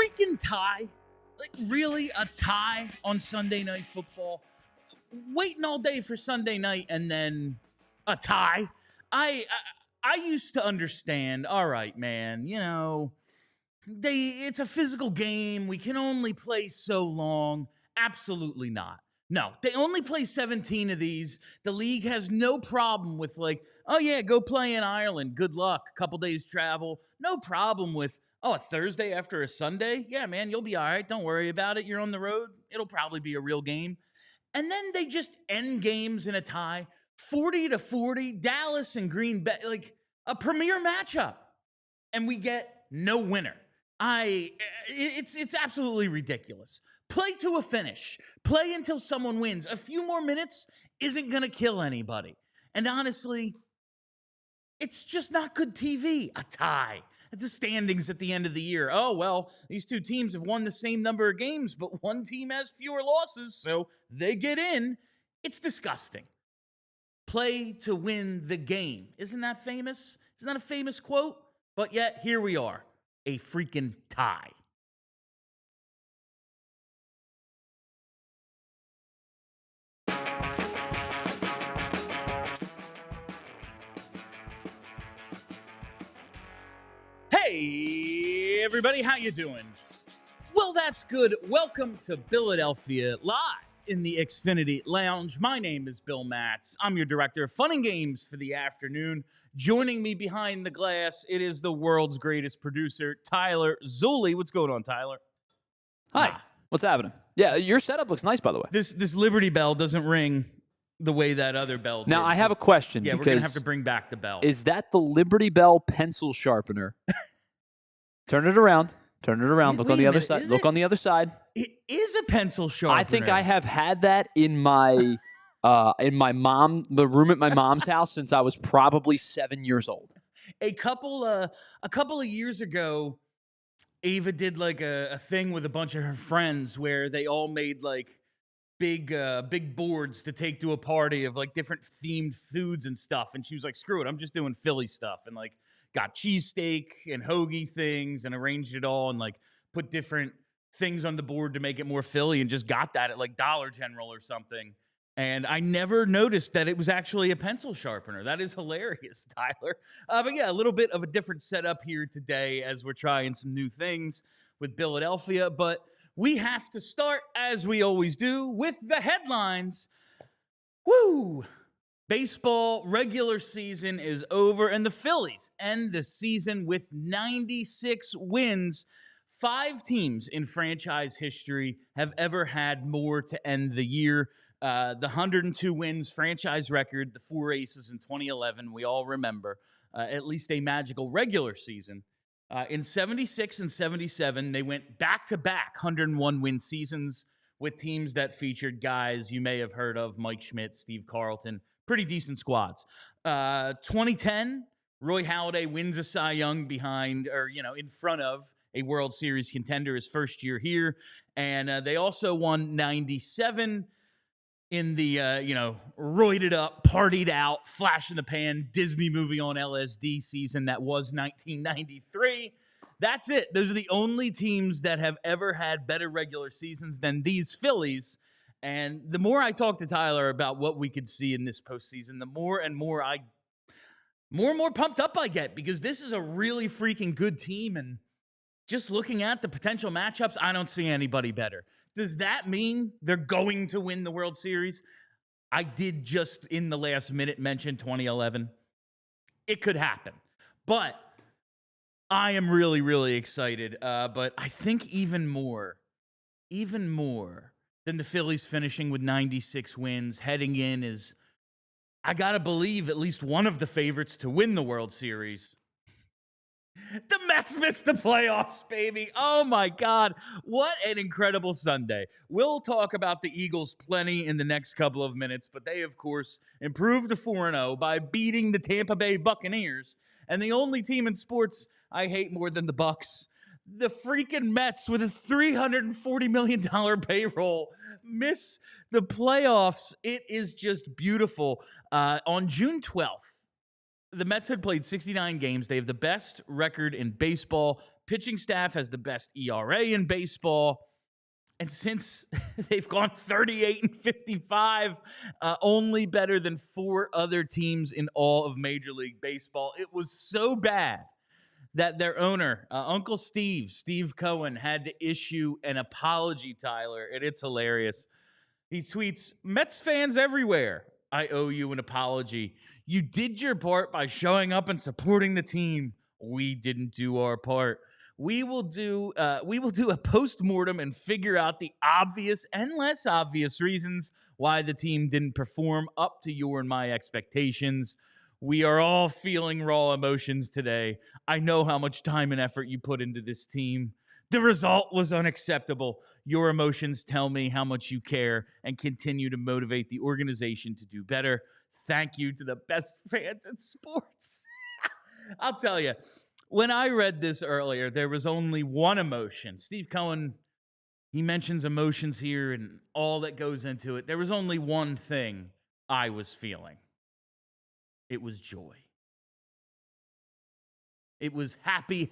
freaking tie? Like, really? A tie on Sunday Night Football? Waiting all day for Sunday night and then a tie? I used to understand, all right, man, you know, it's a physical game. We can only play so long. Absolutely not. No, they only play 17 of these. The league has no problem with, like, oh yeah, go play in Ireland. Good luck. Couple days travel. No problem with, oh, a Thursday after a Sunday. Yeah, man, you'll be all right. Don't worry about it. You're on the road. It'll probably be a real game. And then they just end games in a tie. 40-40, Dallas and Green Bay, like a premier matchup. And we get no winner. It's absolutely ridiculous. Play to a finish. Play until someone wins. A few more minutes isn't going to kill anybody. And honestly, it's just not good TV. A tie. At the standings at the end of the year. Oh, well, these two teams have won the same number of games, but one team has fewer losses, so they get in. It's disgusting. Play to win the game. Isn't that famous? Isn't that a famous quote? But yet, here we are. A freaking tie. Hey, everybody, how you doing? Well, that's good. Welcome to Philadelphia Live in the Xfinity Lounge. My name is Bill Matz. I'm your director of fun and games for the afternoon. Joining me behind the glass, it is the world's greatest producer, Tyler Zulli. What's going on, Tyler? Hi. What's happening? Yeah, your setup looks nice, by the way. This Liberty Bell doesn't ring the way that other bell did. Now, I have a question. Yeah, we're going to have to bring back the bell. Is that the Liberty Bell pencil sharpener? Turn it around. Turn it around. Look on the other side. Look on the other side. It is a pencil sharpener. I think I have had that in my the room at my mom's house since I was probably 7 years old. A couple of years ago, Ava did like a thing with a bunch of her friends where they all made like big boards to take to a party of like different themed foods and stuff. And she was like, screw it, I'm just doing Philly stuff. And like got cheesesteak and hoagie things and arranged it all and like put different things on the board to make it more Philly and just got that at like Dollar General or something. And I never noticed that it was actually a pencil sharpener. That is hilarious, Tyler. But yeah, a little bit of a different setup here today as we're trying some new things with Philadelphia. But we have to start, as we always do, with the headlines. Woo! Baseball regular season is over, and the Phillies end the season with 96 wins. 5 teams in franchise history have ever had more to end the year. The 102 wins franchise record, the 4 aces in 2011, we all remember, at least a magical regular season. In 76 and 77, they went back-to-back 101-win seasons with teams that featured guys you may have heard of, Mike Schmidt, Steve Carlton, pretty decent squads. 2010, Roy Halladay wins a Cy Young in front of a World Series contender his first year here. And they also won 97 in the, roided up, partied out, flash in the pan, Disney movie on LSD season that was 1993. That's it. Those are the only teams that have ever had better regular seasons than these Phillies. And the more I talk to Tyler about what we could see in this postseason, the more and more pumped up I get, because this is a really freaking good team. And just looking at the potential matchups, I don't see anybody better. Does that mean they're going to win the World Series? I did just in the last minute mention 2011. It could happen. But I am really, really excited. But I think even more than the Phillies finishing with 96 wins, heading in is, I got to believe, at least one of the favorites to win the World Series. The Mets missed the playoffs, baby. Oh, my God. What an incredible Sunday. We'll talk about the Eagles plenty in the next couple of minutes, but they, of course, improved to 4-0 by beating the Tampa Bay Buccaneers. And the only team in sports I hate more than the Bucs, the freaking Mets with a $340 million payroll, miss the playoffs. It is just beautiful. On June 12th, the Mets had played 69 games. They have the best record in baseball. Pitching staff has the best ERA in baseball. And since they've gone 38-55, only better than 4 other teams in all of Major League Baseball, it was so bad that their owner, Uncle Steve Cohen, had to issue an apology, Tyler, and it's hilarious. He tweets, Mets fans everywhere, I owe you an apology. You did your part by showing up and supporting the team. We didn't do our part. We will do a post-mortem and figure out the obvious and less obvious reasons why the team didn't perform up to your and my expectations. We are all feeling raw emotions today. I know how much time and effort you put into this team. The result was unacceptable. Your emotions tell me how much you care and continue to motivate the organization to do better. Thank you to the best fans in sports. I'll tell you, when I read this earlier, there was only one emotion. Steve Cohen, he mentions emotions here and all that goes into it. There was only one thing I was feeling. It was joy. It was happy,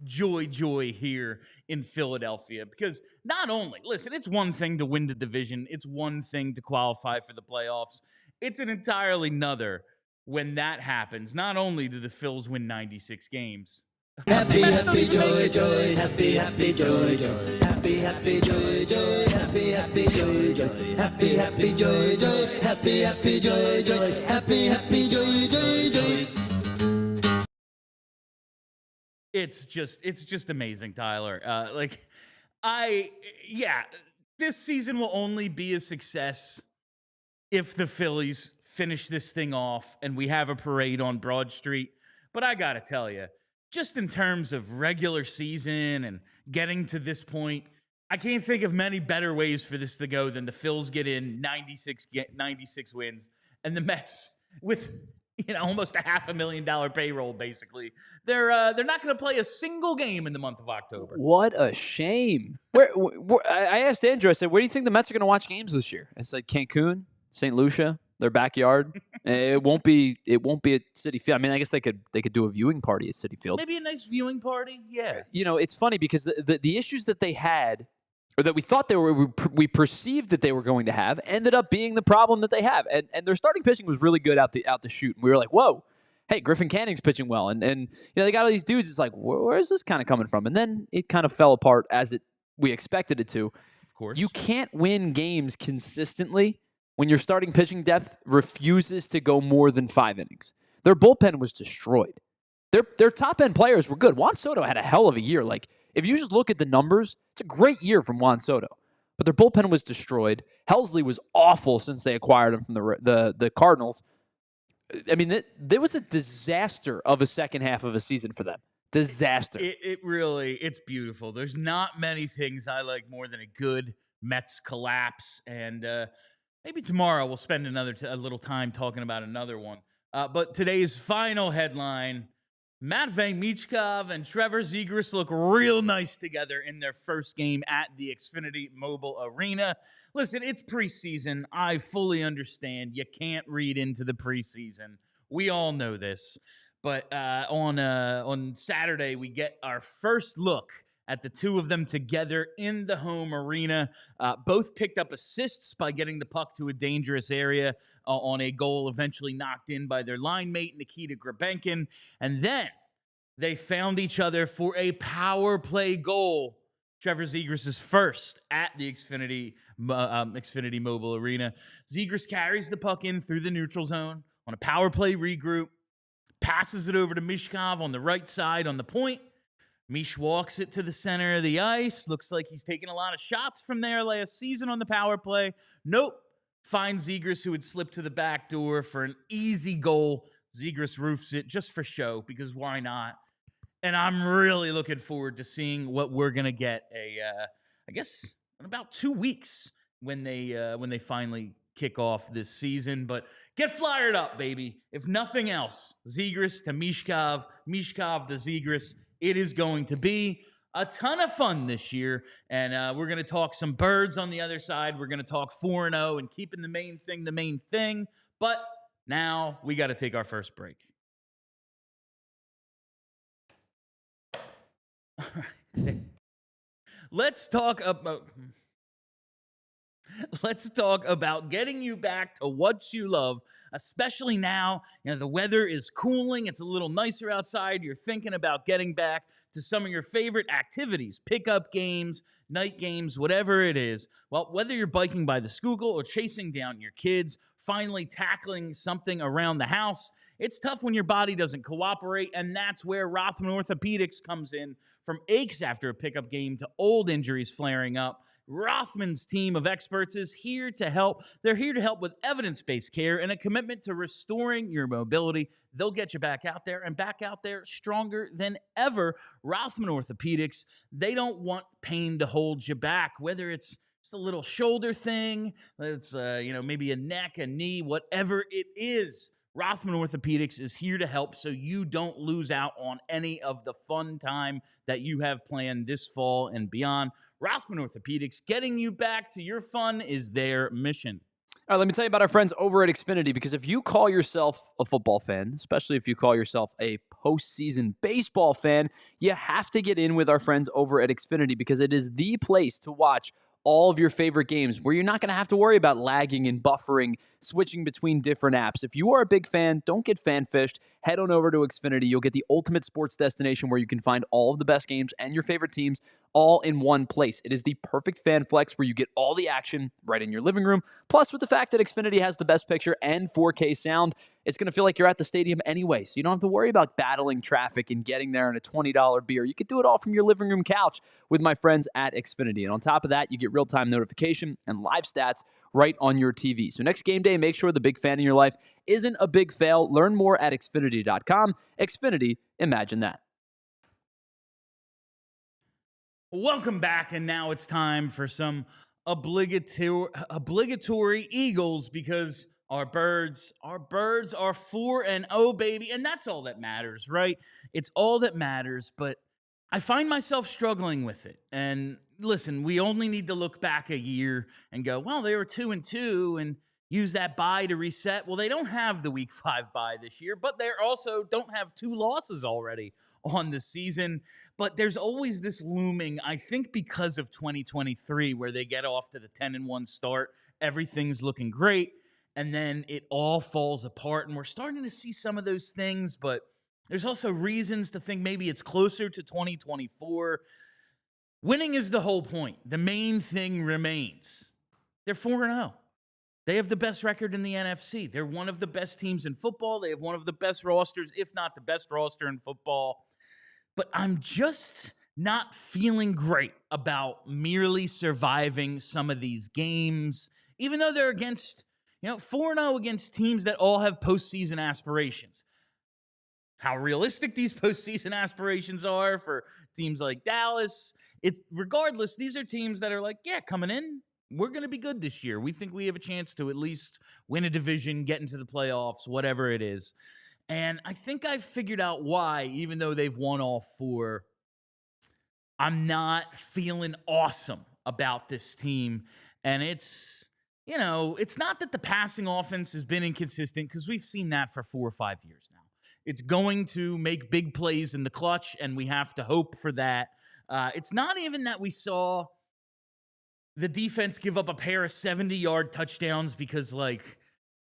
joy here in Philadelphia. Because not only, listen, it's one thing to win the division. It's one thing to qualify for the playoffs. It's an entirely another when that happens. Not only do the Phils win 96 games. Happy, happy, joy, joy, happy, happy, joy, joy, happy, happy, joy, joy, happy, happy, joy, joy, happy, happy, joy, joy, happy, happy, joy, joy, happy, happy, joy, joy, joy. It's just amazing, Tyler. This season will only be a success if the Phillies finish this thing off and we have a parade on Broad Street. But I got to tell you, just in terms of regular season and getting to this point, I can't think of many better ways for this to go than the Phils get in 96 wins and the Mets with almost a $500,000 payroll. Basically, they're not going to play a single game in the month of October. What a shame. I asked Andrew. I said, "Where do you think the Mets are going to watch games this year?" I said, "Cancun, St. Lucia, their backyard." It won't be at Citi Field. I mean, I guess they could do a viewing party at Citi Field. Maybe a nice viewing party. Yeah. It's funny because the issues that they had, or that we thought we perceived that they were going to have, ended up being the problem that they have. And their starting pitching was really good out the chute. And we were like, whoa, hey, Griffin Canning's pitching well. And they got all these dudes. It's like, where's this kind of coming from? And then it kind of fell apart as we expected it to. Of course. You can't win games consistently when your starting pitching depth refuses to go more than 5 innings. Their bullpen was destroyed. Their top-end players were good. Juan Soto had a hell of a year. Like, if you just look at the numbers, it's a great year from Juan Soto. But their bullpen was destroyed. Helsley was awful since they acquired him from the Cardinals. I mean, there was a disaster of a second half of a season for them. Disaster. It's beautiful. There's not many things I like more than a good Mets collapse. And maybe tomorrow we'll spend a little time talking about another one. But today's final headline, Matvei Michkov and Trevor Zegras look real nice together in their first game at the Xfinity Mobile Arena. Listen, it's preseason. I fully understand. You can't read into the preseason. We all know this. But on Saturday, we get our first look at the two of them together in the home arena. Both picked up assists by getting the puck to a dangerous area on a goal eventually knocked in by their line mate, Nikita Grabenkin. And then they found each other for a power play goal. Trevor Zegras' first at the Xfinity Mobile Arena. Zegras carries the puck in through the neutral zone on a power play regroup, passes it over to Michkov on the right side on the point. Mish walks it to the center of the ice. Looks like he's taken a lot of shots from there last season on the power play. Nope. Finds Zegras, who had slipped to the back door for an easy goal. Zegras roofs it just for show, because why not? And I'm really looking forward to seeing what we're going to get I guess, in about 2 weeks when they finally kick off this season. But get flyered up, baby. If nothing else, Zegras to Michkov, Michkov to Zegras. It is going to be a ton of fun this year, and we're going to talk some birds on the other side. We're going to talk 4-0 and keeping the main thing the main thing, but now we got to take our first break. Let's talk about Let's talk about getting you back to what you love, especially now. The weather is cooling. It's a little nicer outside. You're thinking about getting back to some of your favorite activities, pickup games, night games, whatever it is. Well, whether you're biking by the Schuylkill or chasing down your kids, finally tackling something around the house, it's tough when your body doesn't cooperate, and that's where Rothman Orthopedics comes in. From aches after a pickup game to old injuries flaring up, Rothman's team of experts is here to help. They're here to help with evidence-based care and a commitment to restoring your mobility. They'll get you back out there stronger than ever. Rothman Orthopedics, they don't want pain to hold you back, whether it's just a little shoulder thing, it's maybe a neck, a knee, whatever it is. Rothman Orthopedics is here to help so you don't lose out on any of the fun time that you have planned this fall and beyond. Rothman Orthopedics, getting you back to your fun is their mission. All right, let me tell you about our friends over at Xfinity, because if you call yourself a football fan, especially if you call yourself a postseason baseball fan, you have to get in with our friends over at Xfinity, because it is the place to watch all of your favorite games where you're not going to have to worry about lagging and buffering, switching between different apps. If you are a big fan, don't get fan-fished. Head on over to Xfinity. You'll get the ultimate sports destination where you can find all of the best games and your favorite teams all in one place. It is the perfect fan flex where you get all the action right in your living room. Plus, with the fact that Xfinity has the best picture and 4K sound, it's going to feel like you're at the stadium anyway, so you don't have to worry about battling traffic and getting there in a $20 beer. You could do it all from your living room couch with my friends at Xfinity. And on top of that, you get real-time notification and live stats right on your TV. So next game day, make sure the big fan in your life isn't a big fail. Learn more at Xfinity.com. Xfinity, imagine that. Welcome back, and now it's time for some obligatory Eagles, because our birds are 4-0, baby, and that's all that matters, right? It's all that matters, but I find myself struggling with it. And listen, we only need to look back a year and go, well, they were 2-2 and use that bye to reset. Well, they don't have the Week 5 bye this year, but they also don't have 2 losses already on the season. But there's always this looming, I think because of 2023, where they get off to the 10-1 start, everything's looking great, and then it all falls apart, and we're starting to see some of those things, but there's also reasons to think maybe it's closer to 2024. Winning is the whole point. The main thing remains. They're 4-0. They have the best record in the NFC. They're one of the best teams in football. They have one of the best rosters, if not the best roster in football. But I'm just not feeling great about merely surviving some of these games, even though they're against, 4-0 against teams that all have postseason aspirations. How realistic these postseason aspirations are for teams like Dallas, regardless, these are teams that are like, yeah, coming in, we're going to be good this year. We think we have a chance to at least win a division, get into the playoffs, whatever it is. And I think I've figured out why, even though they've won all 4, I'm not feeling awesome about this team. And it's not that the passing offense has been inconsistent, because we've seen that for 4 or 5 years now. It's going to make big plays in the clutch, and we have to hope for that. It's not even that we saw the defense give up a pair of 70-yard touchdowns, because,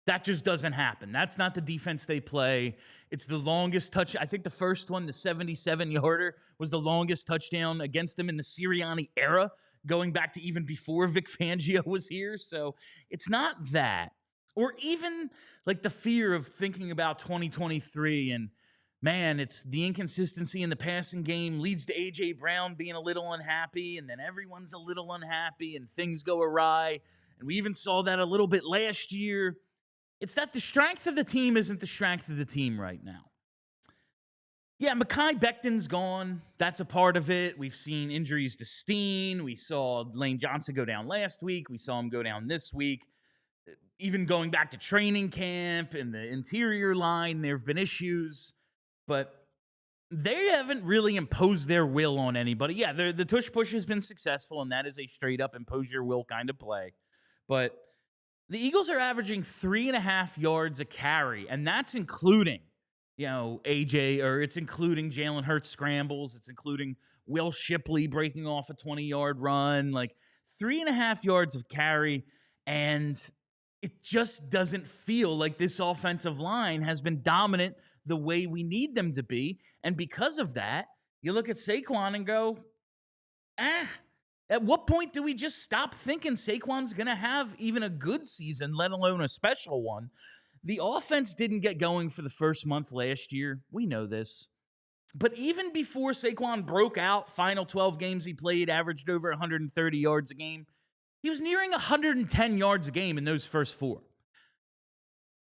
that just doesn't happen. That's not the defense they play. It's the longest touch. I think the first one, the 77-yarder, was the longest touchdown against them in the Sirianni era, going back to even before Vic Fangio was here. So it's not that. Or even, the fear of thinking about 2023 and, man, it's the inconsistency in the passing game leads to A.J. Brown being a little unhappy, and then everyone's a little unhappy, and things go awry. And we even saw that a little bit last year. It's that the strength of the team isn't the strength of the team right now. Yeah, Mekhi Becton's gone. That's a part of it. We've seen injuries to Steen. We saw Lane Johnson go down last week. We saw him go down this week. Even going back to training camp and the interior line, there have been issues. But they haven't really imposed their will on anybody. Yeah, the tush push has been successful, and that is a straight-up impose your will kind of play. But the Eagles are averaging 3.5 yards a carry, and that's including, AJ, or it's including Jalen Hurts scrambles. It's including Will Shipley breaking off a 20-yard run, like 3.5 yards of carry. And it just doesn't feel like this offensive line has been dominant the way we need them to be. And because of that, you look at Saquon and go, at what point do we just stop thinking Saquon's going to have even a good season, let alone a special one? The offense didn't get going for the first month last year. We know this. But even before Saquon broke out, final 12 games he played, averaged over 130 yards a game. He was nearing 110 yards a game in those first 4.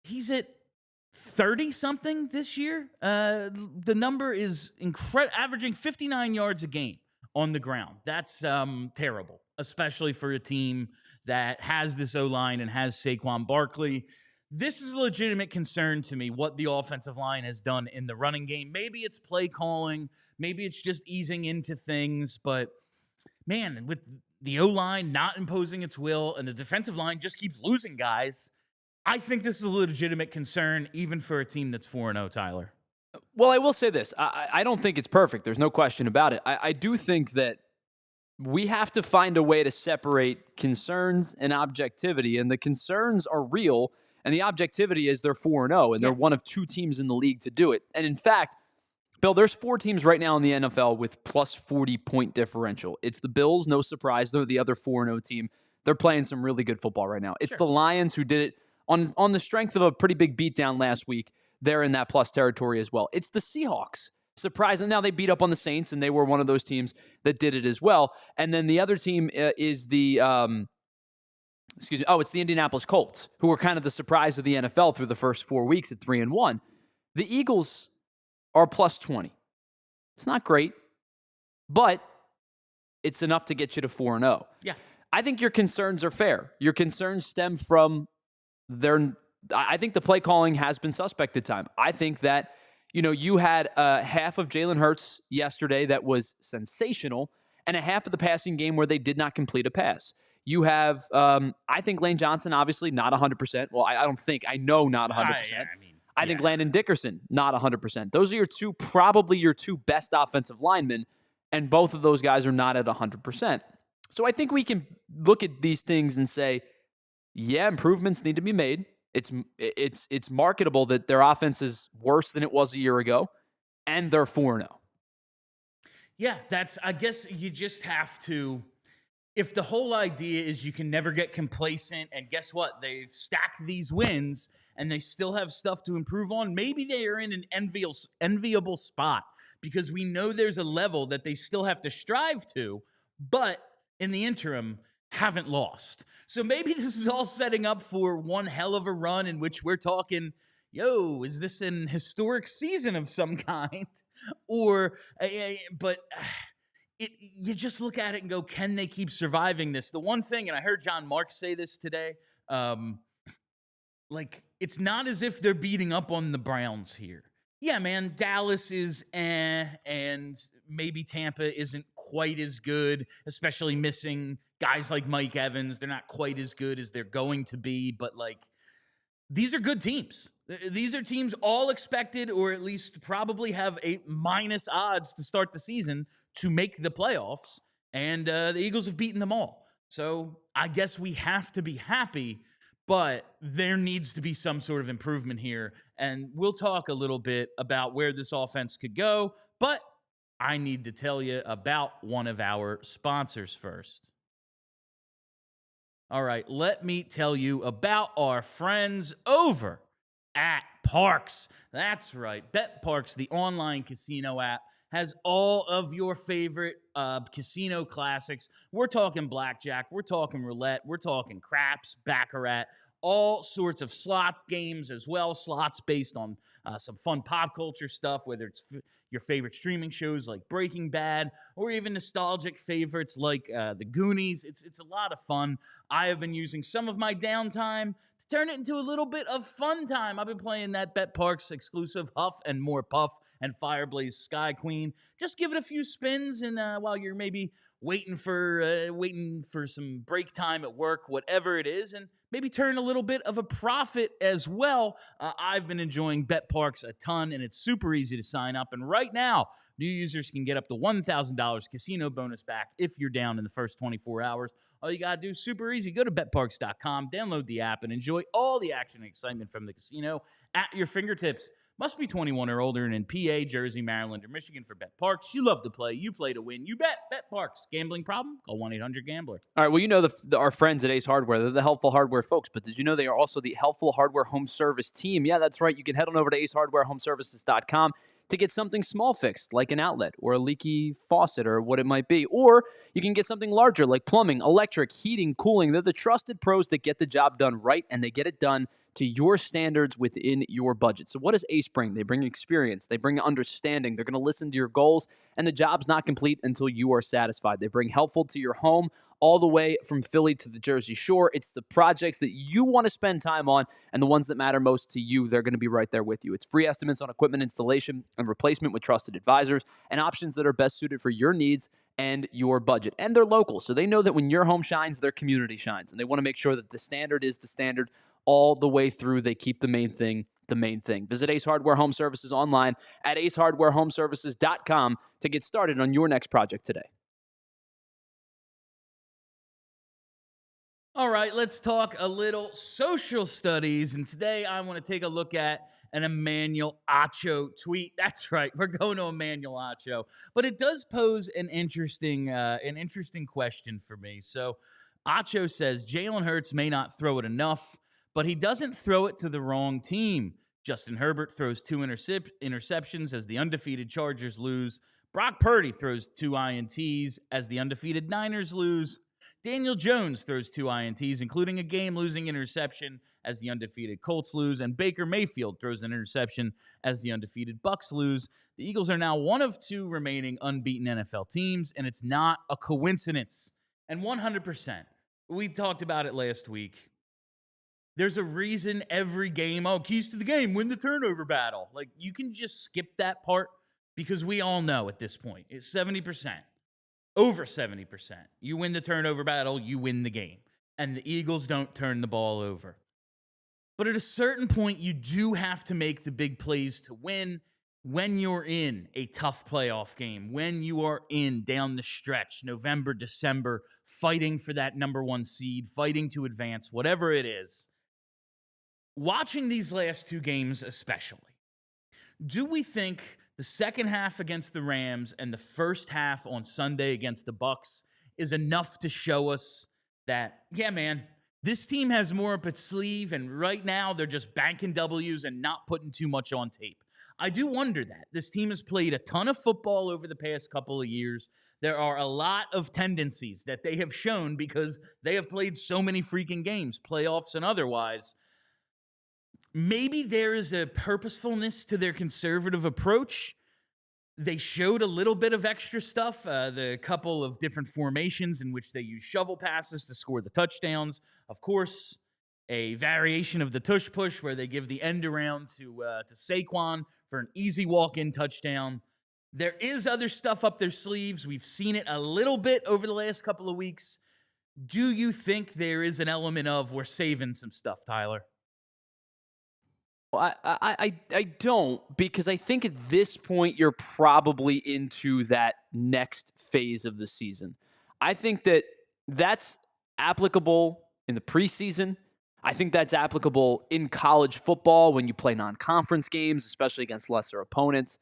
He's at 30-something this year. The number is averaging 59 yards a game on the ground. That's terrible, especially for a team that has this O-line and has Saquon Barkley. This is a legitimate concern to me, what the offensive line has done in the running game. Maybe it's play calling. Maybe it's just easing into things. But, man, with the O-line not imposing its will and the defensive line just keeps losing guys, I think this is a legitimate concern even for a team that's 4-0, Tyler. Well, I will say this. I don't think it's perfect. There's no question about it. I do think that we have to find a way to separate concerns and objectivity, and the concerns are real, and the objectivity is they're 4-0, and they're one of 2 teams in the league to do it. And in fact, Bill, there's 4 teams right now in the NFL with plus 40 point differential. It's the Bills, no surprise. They're the other 4-0 team. They're playing some really good football right now. It's the Lions who did it on the strength of a pretty big beatdown last week. They're in that plus territory as well. It's the Seahawks. Surprising. Now they beat up on the Saints, and they were one of those teams that did it as well. And then the other team is the it's the Indianapolis Colts, who were kind of the surprise of the NFL through the first 4 weeks at 3-1. The Eagles are plus 20. It's not great, but it's enough to get you to 4-0. Yeah. I think your concerns are fair. Your concerns stem from I think the play calling has been suspect at time. I think that, you had half of Jalen Hurts yesterday that was sensational, and a half of the passing game where they did not complete a pass. You have, I think Lane Johnson, obviously not 100%. Well, I know not 100%. I think Landon Dickerson, not 100%. Those are probably your two best offensive linemen, and both of those guys are not at 100%. So I think we can look at these things and say, yeah, improvements need to be made. It's marketable that their offense is worse than it was a year ago, and they're 4-0. Yeah, I guess you just have to, if the whole idea is you can never get complacent, and guess what? They've stacked these wins, and they still have stuff to improve on. Maybe they are in an enviable spot, because we know there's a level that they still have to strive to, but in the interim, haven't lost. So maybe this is all setting up for one hell of a run in which we're talking, is this an historic season of some kind? You just look at it and go, can they keep surviving this? The one thing, and I heard John Marks say this today, it's not as if they're beating up on the Browns here. Yeah, man, Dallas is and maybe Tampa isn't quite as good, especially missing guys like Mike Evans. They're not quite as good as they're going to be, but these are good teams. These are teams all expected, or at least probably have a minus odds to start the season to make the playoffs, and the Eagles have beaten them all. So I guess we have to be happy, but there needs to be some sort of improvement here, and we'll talk a little bit about where this offense could go, but I need to tell you about one of our sponsors first. All right, let me tell you about our friends over at Parks. That's right. Bet Parks, the online casino app, has all of your favorite casino classics. We're talking blackjack. We're talking roulette. We're talking craps, baccarat, all sorts of slot games as well. Slots based on some fun pop culture stuff, whether it's your favorite streaming shows like Breaking Bad, or even nostalgic favorites like The Goonies. It's a lot of fun. I have been using some of my downtime to turn it into a little bit of fun time. I've been playing that Bet Parks exclusive Huff and More Puff and Fireblaze Sky Queen. Just give it a few spins, and while you're maybe waiting for some break time at work, whatever it is, and maybe turn a little bit of a profit as well. I've been enjoying Bet Parks a ton, and it's super easy to sign up. And right now, new users can get up to $1,000 casino bonus back if you're down in the first 24 hours. All you got to do is super easy. Go to betparks.com, download the app, and enjoy all the action and excitement from the casino at your fingertips. Must be 21 or older and in PA, Jersey, Maryland, or Michigan for Bet Parks. You love to play. You play to win. You bet. Bet Parks. Gambling problem? Call 1-800-GAMBLER. All right, well, you know our friends at Ace Hardware. They're the helpful hardware folks, but did you know they are also the helpful hardware home service team? Yeah, that's right. You can head on over to acehardwarehomeservices.com to get something small fixed, like an outlet or a leaky faucet or what it might be. Or you can get something larger, like plumbing, electric, heating, cooling. They're the trusted pros that get the job done right, and they get it done to your standards within your budget. So what does Ace bring? They bring experience. They bring understanding. They're going to listen to your goals, and the job's not complete until you are satisfied. They bring helpful to your home all the way from Philly to the Jersey Shore. It's the projects that you want to spend time on and the ones that matter most to you. They're going to be right there with you. It's free estimates on equipment installation and replacement with trusted advisors and options that are best suited for your needs and your budget. And they're local, so they know that when your home shines, their community shines. And they want to make sure that the standard is the standard all the way through. They keep the main thing the main thing. Visit Ace Hardware Home Services online at acehardwarehomeservices.com to get started on your next project today. All right, let's talk a little social studies. And today I want to take a look at an Emmanuel Acho tweet. That's right, we're going to Emmanuel Acho. But it does pose an interesting question for me. So Acho says, Jalen Hurts may not throw it enough, but he doesn't throw it to the wrong team. Justin Herbert throws 2 interceptions as the undefeated Chargers lose. Brock Purdy throws 2 INTs as the undefeated Niners lose. Daniel Jones throws 2 INTs, including a game-losing interception as the undefeated Colts lose. And Baker Mayfield throws an interception as the undefeated Bucs lose. The Eagles are now one of 2 remaining unbeaten NFL teams, and it's not a coincidence. And 100%, we talked about it last week. There's a reason every game, keys to the game, win the turnover battle. Like, you can just skip that part because we all know at this point, it's 70%. Over 70%. You win the turnover battle, you win the game. And the Eagles don't turn the ball over. But at a certain point, you do have to make the big plays to win when you're in a tough playoff game, when you are in down the stretch, November, December, fighting for that number 1 seed, fighting to advance, whatever it is. Watching these last 2 games especially, do we think the second half against the Rams and the first half on Sunday against the Bucs is enough to show us that, yeah, man, this team has more up its sleeve, and right now they're just banking W's and not putting too much on tape? I do wonder that. This team has played a ton of football over the past couple of years. There are a lot of tendencies that they have shown because they have played so many freaking games, playoffs and otherwise. Maybe there is a purposefulness to their conservative approach. They showed a little bit of extra stuff, the couple of different formations in which they use shovel passes to score the touchdowns. Of course, a variation of the tush push where they give the end around to Saquon for an easy walk-in touchdown. There is other stuff up their sleeves. We've seen it a little bit over the last couple of weeks. Do you think there is an element of we're saving some stuff, Tyler? Well, I don't, because I think at this point you're probably into that next phase of the season. I think that that's applicable in the preseason. I think that's applicable in college football when you play non-conference games, especially against lesser opponents.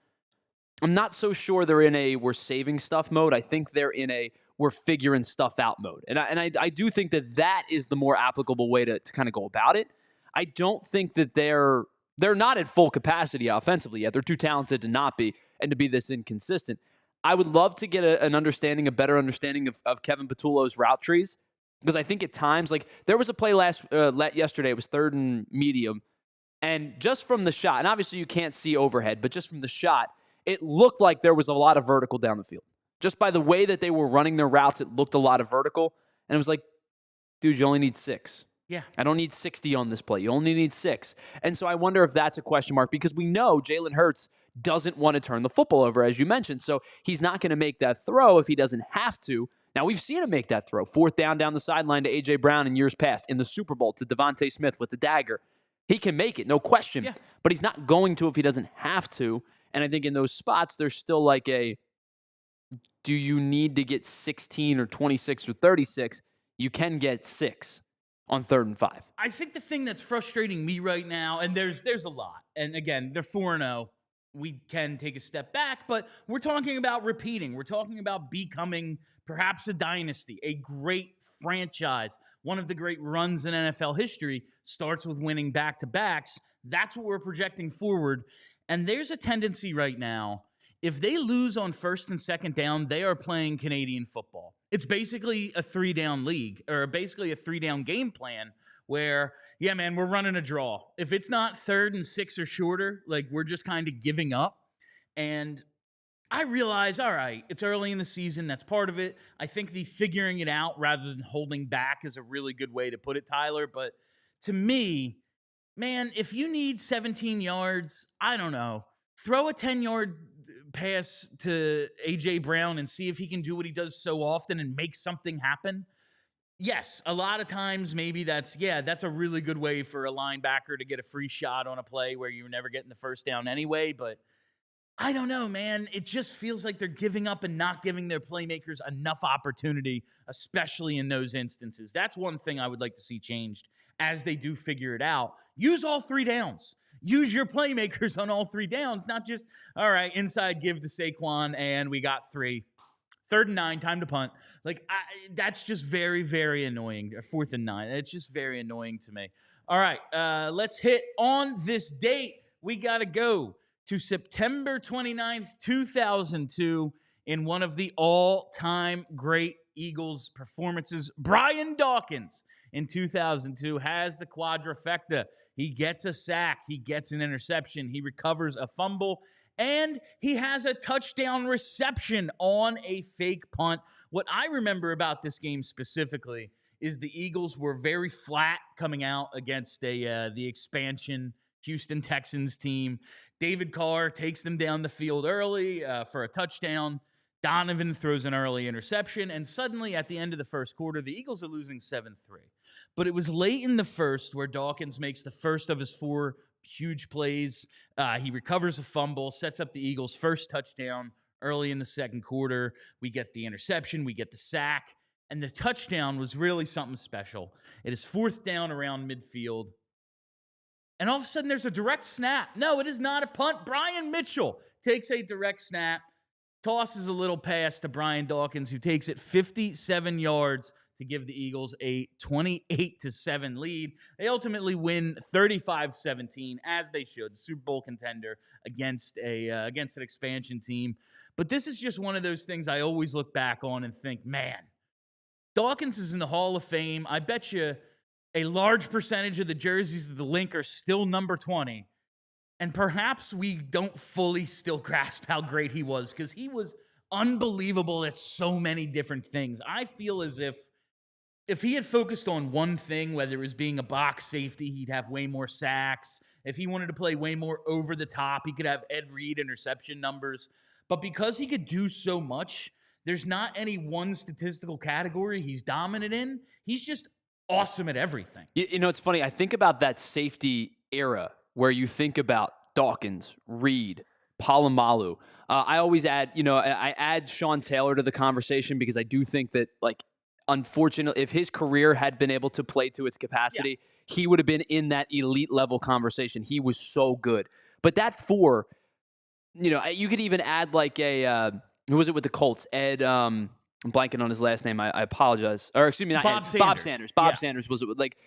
I'm not so sure they're in a we're saving stuff mode. I think they're in a we're figuring stuff out mode. And I do think that is the more applicable way to kind of go about it. I don't think that they're not at full capacity offensively yet. They're too talented to not be and to be this inconsistent. I would love to get a better understanding of Kevin Patullo's route trees, because I think at times, like there was a play yesterday, it was 3rd and medium, and just from the shot, and obviously you can't see overhead, but just from the shot, it looked like there was a lot of vertical down the field. Just by the way that they were running their routes, it looked a lot of vertical, and it was like, dude, you only need 6. Yeah. I don't need 60 on this play. You only need 6. And so I wonder if that's a question mark, because we know Jalen Hurts doesn't want to turn the football over, as you mentioned. So he's not going to make that throw if he doesn't have to. Now, we've seen him make that throw. 4th down the sideline to A.J. Brown in years past. In the Super Bowl to Devontae Smith with the dagger. He can make it, no question. Yeah. But he's not going to if he doesn't have to. And I think in those spots, there's still like a, do you need to get 16 or 26 or 36? You can get 6 on 3rd and 5. I think the thing that's frustrating me right now, and there's a lot, and again, they're 4-0. We can take a step back, but we're talking about repeating. We're talking about becoming perhaps a dynasty, a great franchise. One of the great runs in NFL history starts with winning back-to-backs. That's what we're projecting forward. And there's a tendency right now, if they lose on 1st and 2nd down, they are playing Canadian football. It's basically a 3-down league, or basically a 3-down game plan where, yeah, man, we're running a draw. If it's not 3rd and 6 or shorter, like, we're just kind of giving up. And I realize, all right, it's early in the season. That's part of it. I think the figuring it out rather than holding back is a really good way to put it, Tyler. But to me, man, if you need 17 yards, I don't know, throw a 10-yard pass to A.J. Brown and see if he can do what he does so often and make something happen. Yes, a lot of times maybe that's a really good way for a linebacker to get a free shot on a play where you're never getting the 1st down anyway, but I don't know, man. It just feels like they're giving up and not giving their playmakers enough opportunity, especially in those instances. That's one thing I would like to see changed as they do figure it out. Use all 3 downs. Use your playmakers on all 3 downs, not just, all right, inside give to Saquon, and we got 3. 3rd and 9, time to punt. Like, that's just very, very annoying. 4th and 9. It's just very annoying to me. All right, let's hit on this date. We got to go to September 29th, 2002, in one of the all-time great Eagles performances. Brian Dawkins in 2002 has the quadrifecta. He gets a sack. He gets an interception. He recovers a fumble. And he has a touchdown reception on a fake punt. What I remember about this game specifically is the Eagles were very flat coming out against the expansion Houston Texans team. David Carr takes them down the field early for a touchdown. Donovan throws an early interception, and suddenly at the end of the first quarter, the Eagles are losing 7-3. But it was late in the first where Dawkins makes the first of his 4 huge plays. He recovers a fumble, sets up the Eagles' first touchdown early in the second quarter. We get the interception, we get the sack, and the touchdown was really something special. It is 4th down around midfield. And all of a sudden, there's a direct snap. No, it is not a punt. Brian Mitchell takes a direct snap, tosses a little pass to Brian Dawkins, who takes it 57 yards to give the Eagles a 28-7 lead. They ultimately win 35-17, as they should. Super Bowl contender against an expansion team. But this is just one of those things I always look back on and think, man, Dawkins is in the Hall of Fame. I bet you a large percentage of the jerseys of the link are still number 20. And perhaps we don't fully still grasp how great he was, because he was unbelievable at so many different things. I feel as if he had focused on one thing, whether it was being a box safety, he'd have way more sacks. If he wanted to play way more over the top, he could have Ed Reed interception numbers. But because he could do so much, there's not any one statistical category he's dominant in. He's just awesome at everything. You know, it's funny. I think about that safety era where you think about Dawkins, Reed, Palomalu. I always add, I add Sean Taylor to the conversation because I do think that, like, unfortunately, if his career had been able to play to its capacity, he would have been in that elite level conversation. He was so good. But that 4, you could even add like who was it with the Colts? Ed, I'm blanking on his last name. I apologize. Or excuse me, not Bob Ed, Sanders. Bob Sanders. Bob Sanders was it? Like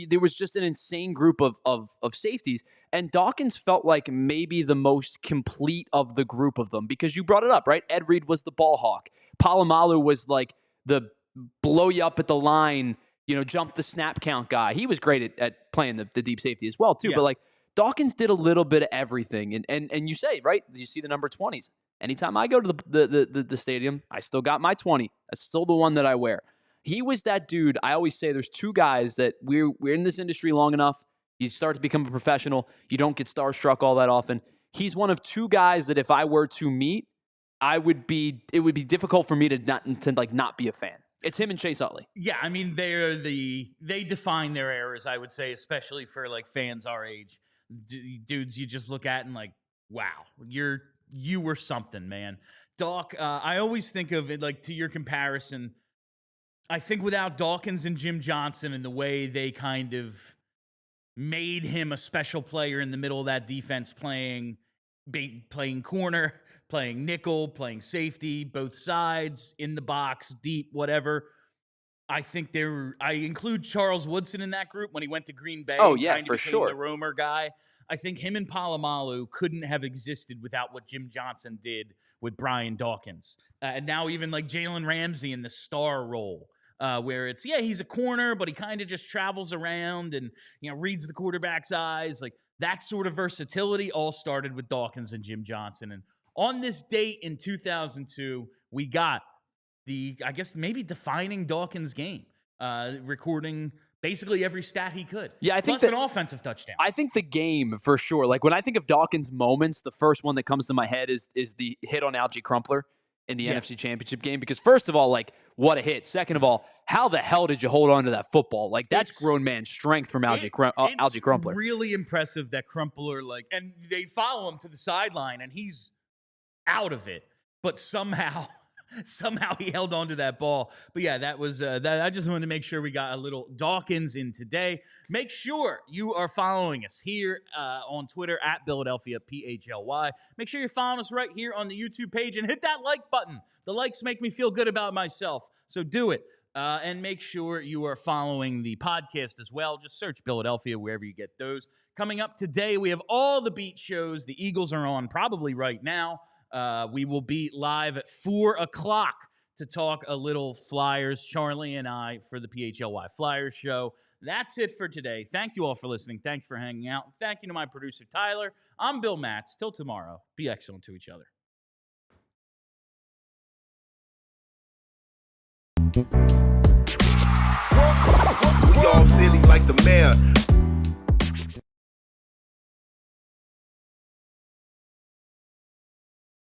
there was just an insane group of safeties, and Dawkins felt like maybe the most complete of the group of them, because you brought it up, right? Ed Reed was the ball hawk. Palomalu was like the blow you up at the line, jump the snap count guy. He was great at playing the deep safety as well too. Yeah. But like Dawkins did a little bit of everything, and you say, right? You see the number 20s. Anytime I go to the stadium, I still got my 20. That's still the one that I wear. He was that dude. I always say there's 2 guys that we're in this industry long enough. You start to become a professional. You don't get starstruck all that often. He's one of 2 guys that if I were to meet, it would be difficult for me to not be a fan. It's him and Chase Utley. Yeah, I mean they define their eras, I would say, especially for like fans our age. Dudes you just look at and like, wow, you were something, man. Doc, I always think of it like, to your comparison, I think without Dawkins and Jim Johnson and the way they kind of made him a special player in the middle of that defense, playing corner, playing nickel, playing safety, both sides, in the box, deep, whatever. I think I include Charles Woodson in that group when he went to Green Bay. Oh, yeah, kind of for became sure. The roamer guy. I think him and Palomalu couldn't have existed without what Jim Johnson did with Brian Dawkins. And now even like Jalen Ramsey in the star role, where it's, he's a corner, but he kind of just travels around and, reads the quarterback's eyes. Like, that sort of versatility all started with Dawkins and Jim Johnson. And on this date in 2002, we got I guess maybe defining Dawkins' game, recording basically every stat he could. Yeah, I think plus an offensive touchdown. I think the game, for sure. Like, when I think of Dawkins' moments, the first one that comes to my head is the hit on Algie Crumpler in the NFC Championship game. Because first of all, like, what a hit. Second of all, how the hell did you hold on to that football? Like, that's grown man strength from Algie Crumpler. It's really impressive that Crumpler, and they follow him to the sideline, and he's out of it. But somehow he held on to that ball. But yeah, that was that. I just wanted to make sure we got a little Dawkins in today. Make sure you are following us here on Twitter at Philadelphia PHLY. Make sure you're following us right here on the YouTube page and hit that like button. The likes make me feel good about myself, so do it. And make sure you are following the podcast as well. Just search Philadelphia wherever you get those. Coming up today, we have all the beat shows. The Eagles are on probably right now. We will be live at 4 o'clock to talk a little Flyers, Charlie and I, for the PHLY Flyers show. That's it for today. Thank you all for listening. Thank you for hanging out. Thank you to my producer, Tyler. I'm Bill Matz. Till tomorrow, be excellent to each other. We all silly like the mayor.